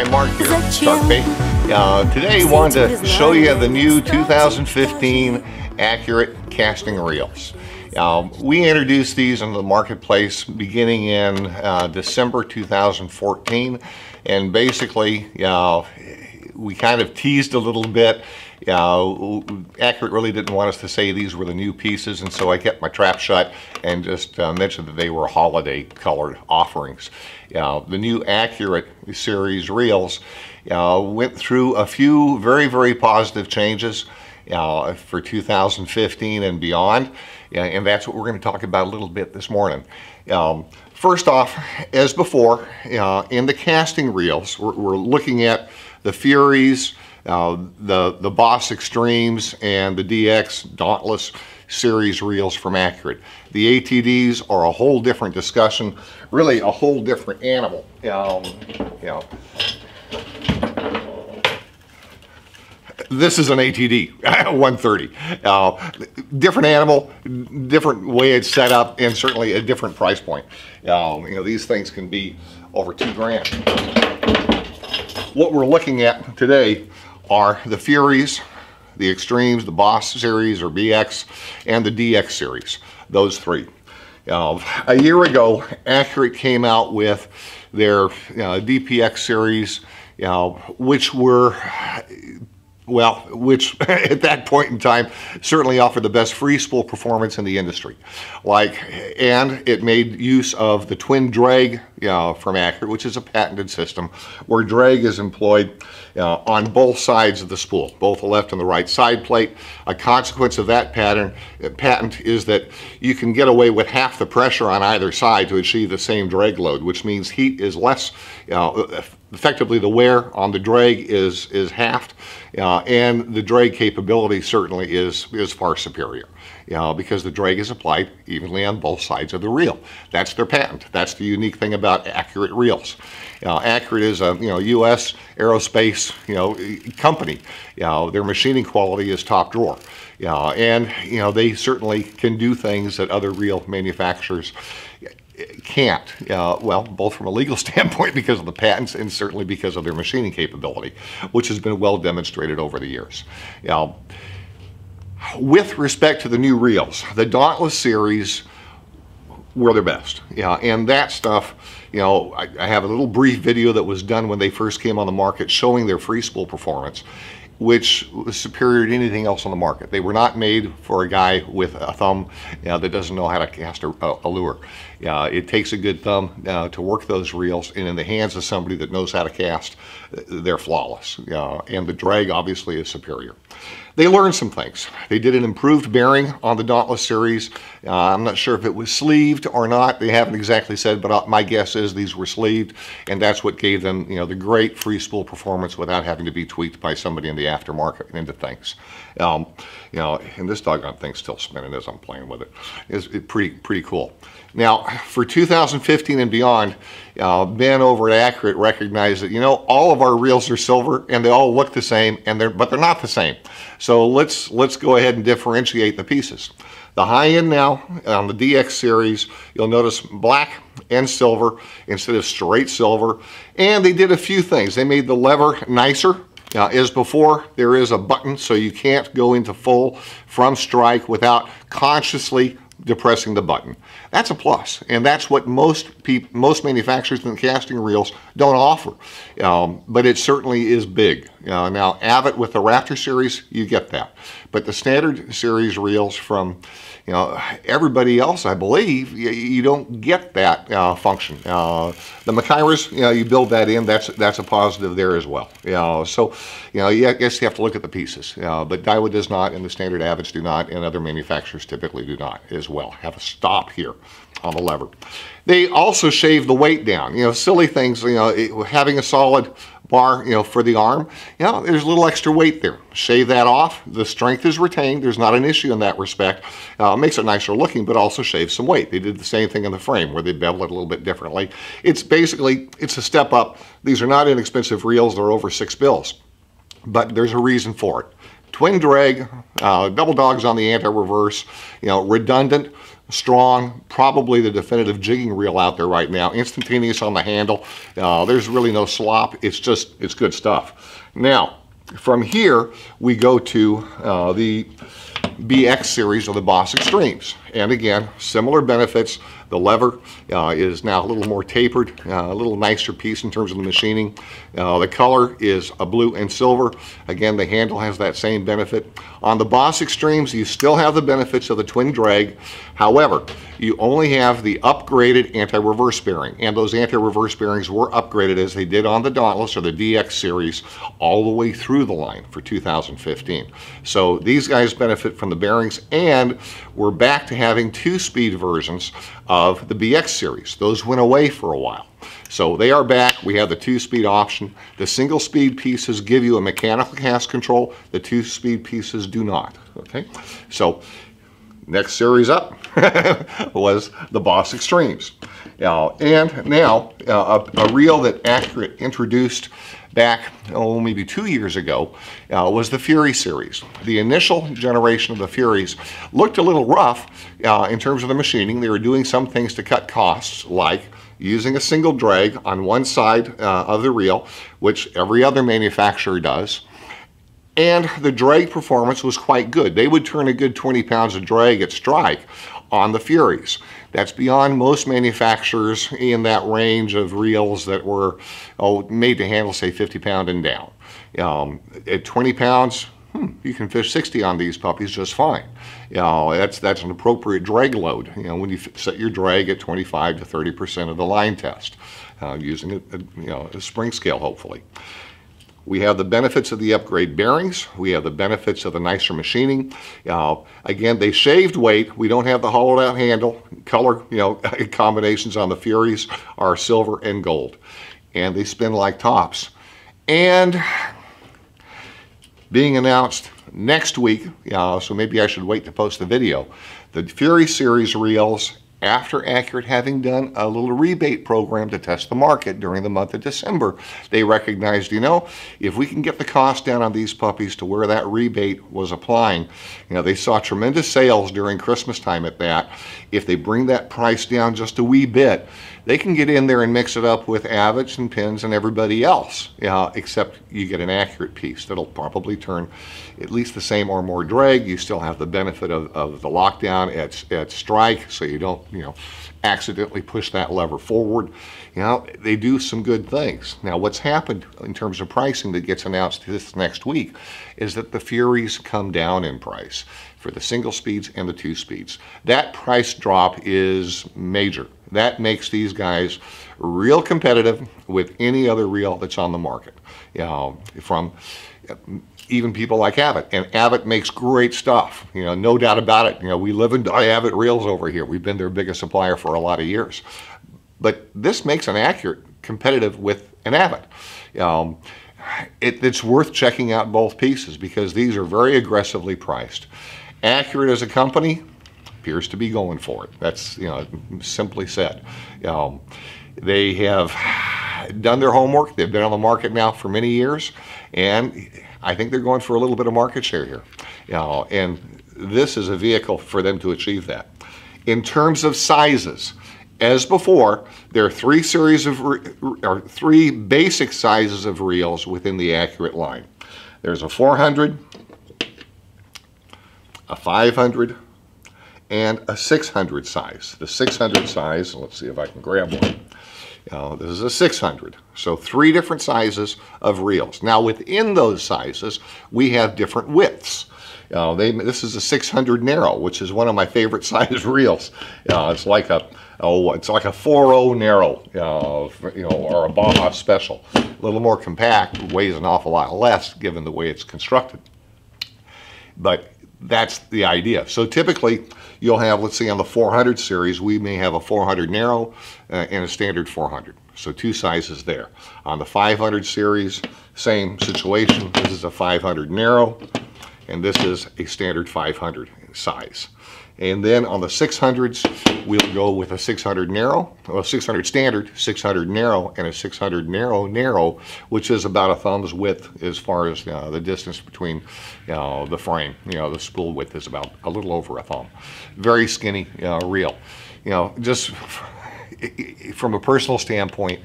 Hi, Mark here, Sharkbait. Today I wanted to show you the new 2015 Accurate casting reels. We introduced these into the marketplace beginning in December 2014, and basically we kind of teased a little bit. Accurate really didn't want us to say these were the new pieces, and so I kept my trap shut and just mentioned that they were holiday colored offerings. The new Accurate series reels went through a few very positive changes for 2015 and beyond, and that's what we're going to talk about a little bit this morning. First off, as before, in the casting reels, we're looking at the Furies, the Boss Extremes, and the DX Dauntless series reels from Accurate. The ATDs are a whole different discussion, really a whole different animal. This is an ATD 130. Different animal, different way it's set up, and certainly a different price point. These things can be over $2 grand. What we're looking at today are the Furies, the Extremes, the Boss series or BX, and the DX series, those three. A year ago, Accurate came out with their DPX series, which were, which at that point in time certainly offered the best free spool performance in the industry. And it made use of the twin drag from Accurate, which is a patented system where drag is employed on both sides of the spool, both the left and the right side plate. A consequence of that patent is that you can get away with half the pressure on either side to achieve the same drag load, which means heat is less. Effectively, the wear on the drag is halved, and the drag capability certainly is far superior, because the drag is applied evenly on both sides of the reel. That's their patent. That's the unique thing about Accurate reels. Accurate is a U.S. aerospace company. Their machining quality is top drawer, and they certainly can do things that other reel manufacturers can't, well, both from a legal standpoint because of the patents and certainly because of their machining capability, which has been well demonstrated over the years. With respect to the new reels, the Dauntless series were their best, and that stuff, I have a little brief video that was done when they first came on the market showing their free spool performance, which was superior to anything else on the market. They were not made for a guy with a thumb that doesn't know how to cast a lure. It takes a good thumb to work those reels, and in the hands of somebody that knows how to cast, they're flawless. And the drag obviously is superior. They learned some things. They did an improved bearing on the Dauntless series. I'm not sure if it was sleeved or not. They haven't exactly said, but my guess is these were sleeved, and that's what gave them, the great free spool performance without having to be tweaked by somebody in the aftermarket into things. And this doggone thing's still spinning as I'm playing with it. It's pretty cool. Now, for 2015 and beyond, Ben over at Accurate recognized that, all of our reels are silver and they all look the same, but they're not the same. So let's go ahead and differentiate the pieces. The high end now on the DX series, you'll notice black and silver instead of straight silver. And they did a few things. They made the lever nicer. As before, there is a button, so you can't go into full from strike without consciously depressing the button. That's a plus, and that's what most manufacturers in casting reels don't offer, but it certainly is big. Now Avid with the Raptor series, you get that, but the standard series reels from everybody else, I believe, you don't get that function. The Makairas, you build that in, that's a positive there as well. So I guess you have to look at the pieces, but Daiwa does not, and the standard Avids do not, and other manufacturers typically do not as well. Have a stop here on the lever. They also shave the weight down. Silly things, having a solid bar, for the arm, there's a little extra weight there. Shave that off. The strength is retained. There's not an issue in that respect. Makes it nicer looking, but also shaves some weight. They did the same thing in the frame where they bevel it a little bit differently. It's a step up. These are not inexpensive reels. They're over $6 but there's a reason for it. Twin drag, double dogs on the anti-reverse, redundant, strong, probably the definitive jigging reel out there right now. Instantaneous on the handle. There's really no slop. It's good stuff. Now, from here, we go to the BX series of the Boss Extremes. And again, similar benefits. The lever is now a little more tapered, a little nicer piece in terms of the machining. The color is a blue and silver. Again, the handle has that same benefit. On the Boss Extremes, you still have the benefits of the twin drag. However, you only have the upgraded anti-reverse bearing, and those anti-reverse bearings were upgraded as they did on the Dauntless or the DX series all the way through the line for 2015. So these guys benefit from the bearings, and we're back to having two-speed versions of the BX series. Those went away for a while. So they are back. We have the two-speed option. The single-speed pieces give you a mechanical cast control. The two-speed pieces do not. Okay, so next series up was the Boss Extremes. And now a reel that Accurate introduced back, maybe 2 years ago, was the Fury series. The initial generation of the Furies looked a little rough in terms of the machining. They were doing some things to cut costs, like using a single drag on one side of the reel, which every other manufacturer does. And the drag performance was quite good. They would turn a good 20 pounds of drag at strike on the Furies. That's beyond most manufacturers in that range of reels that were made to handle, say, 50 pound and down. At 20 pounds, you can fish 60 on these puppies just fine. That's an appropriate drag load. When you set your drag at 25 to 30% of the line test, using a spring scale, hopefully. We have the benefits of the upgrade bearings. We have the benefits of the nicer machining. Again, they shaved weight. We don't have the hollowed out handle. Color, combinations on the Furies are silver and gold. And they spin like tops. And being announced next week, so maybe I should wait to post the video, the Fury series reels, after Accurate having done a little rebate program to test the market during the month of December, they recognized, if we can get the cost down on these puppies to where that rebate was applying, they saw tremendous sales during Christmas time at that. If they bring that price down just a wee bit, they can get in there and mix it up with Avets and Pins and everybody else, except you get an Accurate piece that'll probably turn at least the same or more drag. You still have the benefit of the lockdown at strike, so you don't accidentally push that lever forward. They do some good things. Now, what's happened in terms of pricing that gets announced this next week is that the Furies come down in price for the single speeds and the two speeds. That price drop is major. That makes these guys real competitive with any other reel that's on the market, from even people like Avet. And Avet makes great stuff, no doubt about it. We live and die Avet reels over here. We've been their biggest supplier for a lot of years. But this makes an Accurate competitive with an Avet. It's worth checking out both pieces because these are very aggressively priced. Accurate as a company appears to be going for it. That's, simply said. They have done their homework. They've been on the market now for many years, and I think they're going for a little bit of market share here. And this is a vehicle for them to achieve that. In terms of sizes, as before, there are three basic sizes of reels within the Accurate line. There's a 400, a 500, and a 600 size. The 600 size, let's see if I can grab one. This is a 600. So 3 different sizes of reels. Now within those sizes, we have different widths. This is a 600 narrow, which is one of my favorite size reels. It's like a 4.0 narrow, or a Baja Special. A little more compact, weighs an awful lot less given the way it's constructed. But that's the idea. So typically, you'll have, let's say on the 400 series, we may have a 400 narrow and a standard 400. So 2 sizes there. On the 500 series, same situation. This is a 500 narrow, and this is a standard 500 size. And then on the 600s, we'll go with a 600 narrow, well, 600 standard, 600 narrow, and a 600 narrow, which is about a thumb's width as far as the distance between the frame. The spool width is about a little over a thumb. Very skinny reel. Just from a personal standpoint,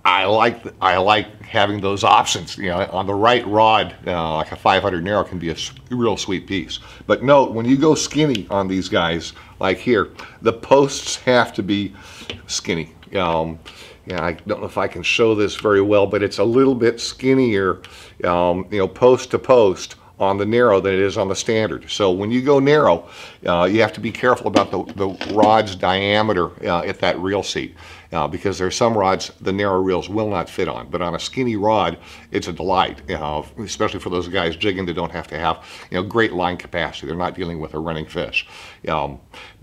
I like having those options. On the right rod, like a 500 narrow can be a real sweet piece. But note, when you go skinny on these guys, like here, the posts have to be skinny. I don't know if I can show this very well, but it's a little bit skinnier, post to post on the narrow than it is on the standard. So when you go narrow, you have to be careful about the rod's diameter at that reel seat, because there are some rods the narrow reels will not fit on. But on a skinny rod, it's a delight, especially for those guys jigging that don't have to have great line capacity. They're not dealing with a running fish.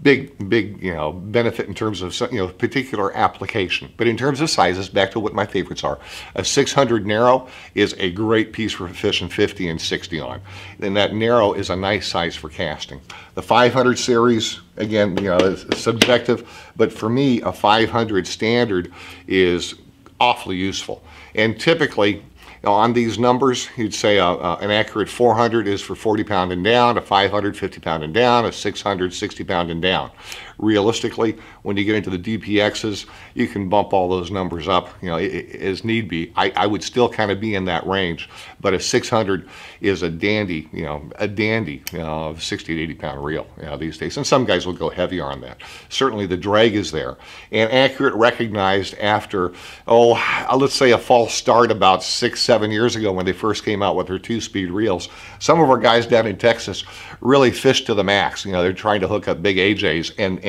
Big benefit in terms of particular application. But in terms of sizes, back to what my favorites are, a 600 narrow is a great piece for fishing 50 and 60 on. And that narrow is a nice size for casting. The 500 series, again, it's subjective, but for me, a 500 standard is awfully useful. And typically, on these numbers, you'd say an accurate 400 is for 40 pound and down, a 500 50 pound and down, a 600 60 pound and down. Realistically, when you get into the DPXs, you can bump all those numbers up, as need be. I would still kind of be in that range, but a 600 is a dandy, 60 to 80 pound reel these days. And some guys will go heavier on that. Certainly the drag is there. And Accurate recognized after, let's say a false start about 6-7 years ago when they first came out with their 2-speed reels, some of our guys down in Texas really fished to the max. They're trying to hook up big AJs and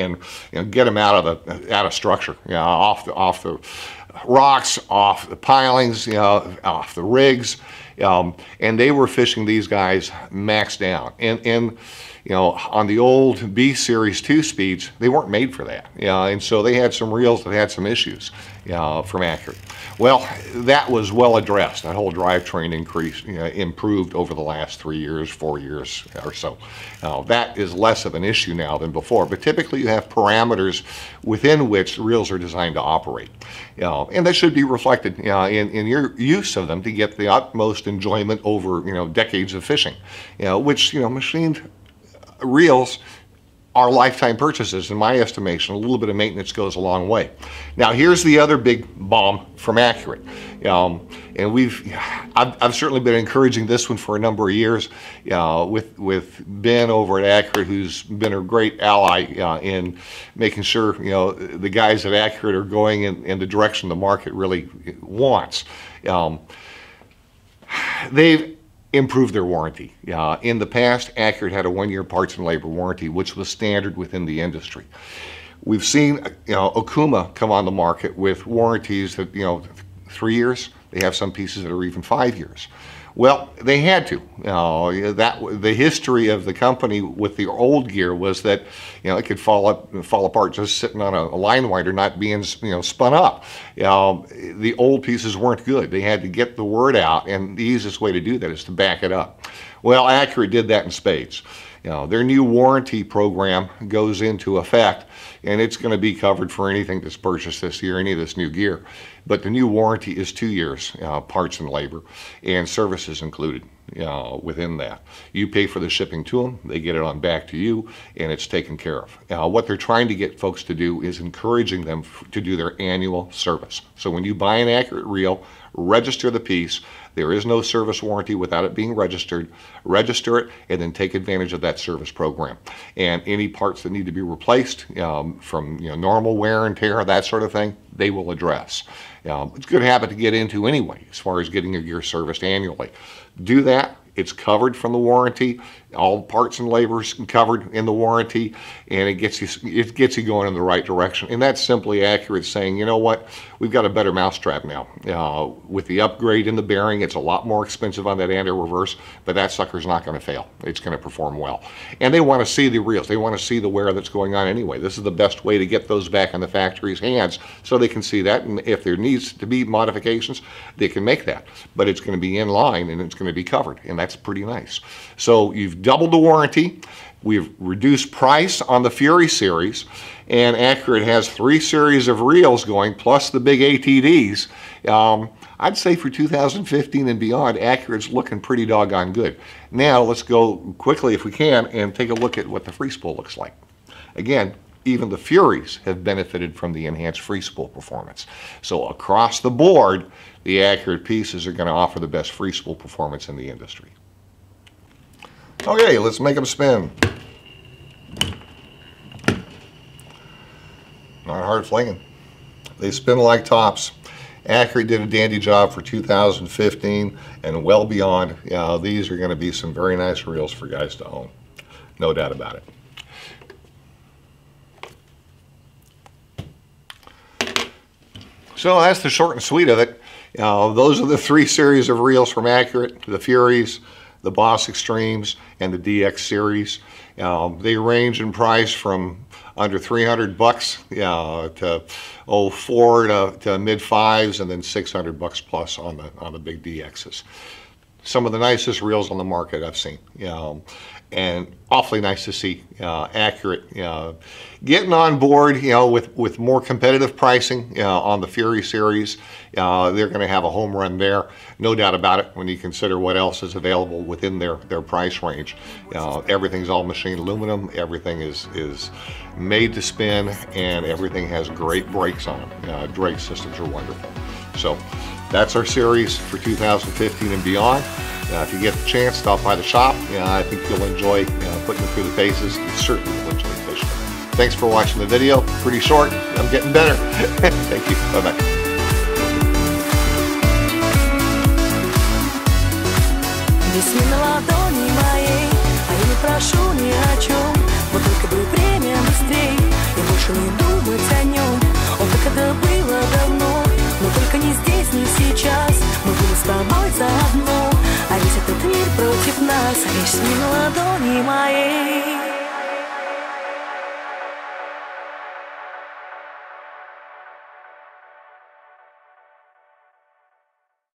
get them out of structure, off the rocks, off the pilings, off the rigs, and they were fishing these guys max down. And on the old B series 2 speeds, they weren't made for that. And so they had some reels that had some issues from Accurate. Well, that was well addressed. That whole drivetrain improved over the last 3 years, 4 years or so. That is less of an issue now than before, but typically you have parameters within which reels are designed to operate. And that should be reflected in your use of them to get the utmost enjoyment over decades of fishing, which machined reels are lifetime purchases in my estimation. A little bit of maintenance goes a long way. Now here's the other big bomb from Accurate, and I've certainly been encouraging this one for a number of years with Ben over at Accurate, who's been a great ally in making sure the guys at Accurate are going in the direction the market really wants. They've improved their warranty. In the past, Accurate had a 1-year parts and labor warranty, which was standard within the industry. We've seen Okuma come on the market with warranties that 3 years. They have some pieces that are even 5 years. Well, they had to. The history of the company with the old gear was that it could fall apart just sitting on a line winder, not being spun up. The old pieces weren't good. They had to get the word out, and the easiest way to do that is to back it up. Well, Accurate did that in spades. Their new warranty program goes into effect, and it's going to be covered for anything that's purchased this year, any of this new gear. But the new warranty is 2 years, parts and labor, and services included within that. You pay for the shipping to them, they get it on back to you, and it's taken care of. What they're trying to get folks to do is encouraging them to do their annual service. So when you buy an Accurate reel, register the piece. There is no service warranty without it being registered. Register it and then take advantage of that service program. And any parts that need to be replaced from normal wear and tear, that sort of thing, they will address. It's a good habit to get into anyway, as far as getting your gear serviced annually. Do that. It's covered from the warranty. All parts and labors covered in the warranty, and it gets you going in the right direction. And that's simply Accurate saying, you know what, we've got a better mousetrap now. With the upgrade in the bearing, it's a lot more expensive on that anti-reverse, but that sucker's not going to fail. It's going to perform well. And they want to see the reels. They want to see the wear that's going on anyway. This is the best way to get those back in the factory's hands so they can see that. And if there needs to be modifications, they can make that. But it's going to be in line and it's going to be covered, and that's pretty nice. So you've doubled the warranty. We've reduced price on the Fury series, and Accurate has 3 series of reels going, plus the big ATDs. I'd say for 2015 and beyond, Accurate's looking pretty doggone good. Now, let's go quickly, if we can, and take a look at what the free spool looks like. Again, even the Furies have benefited from the enhanced free spool performance. So across the board, the Accurate pieces are going to offer the best free spool performance in the industry. Okay, let's make them spin. Not hard flinging. They spin like tops. Accurate did a dandy job for 2015 and well beyond. These are going to be some very nice reels for guys to own. No doubt about it. So that's the short and sweet of it. Those are the 3 series of reels from Accurate: the Furies, the Boss Extremes, and the DX series. They range in price from under $300 to $400 to mid-5s, and then $600 plus on the big DXs. Some of the nicest reels on the market I've seen, and awfully nice to see Accurate getting on board, with more competitive pricing on the Fury series. They're going to have a home run there, no doubt about it, when you consider what else is available within their price range. Everything's all machined aluminum, everything is made to spin, and everything has great brakes on them. Brake systems are wonderful. So that's our series for 2015 and beyond. If you get the chance, stop by the shop. I think you'll enjoy putting them through the paces. You certainly will enjoy fishing. Thanks for watching the video. Pretty short. I'm getting better. Thank you. Bye-bye. Весны на ладони моей, а я не прошу ни о чем. Вот только бы время быстрей и больше не думать о нем. О, как это было давно, но только не здесь, не сейчас. Мы были с тобой заодно, а весь этот мир против нас. Весны на ладони моей.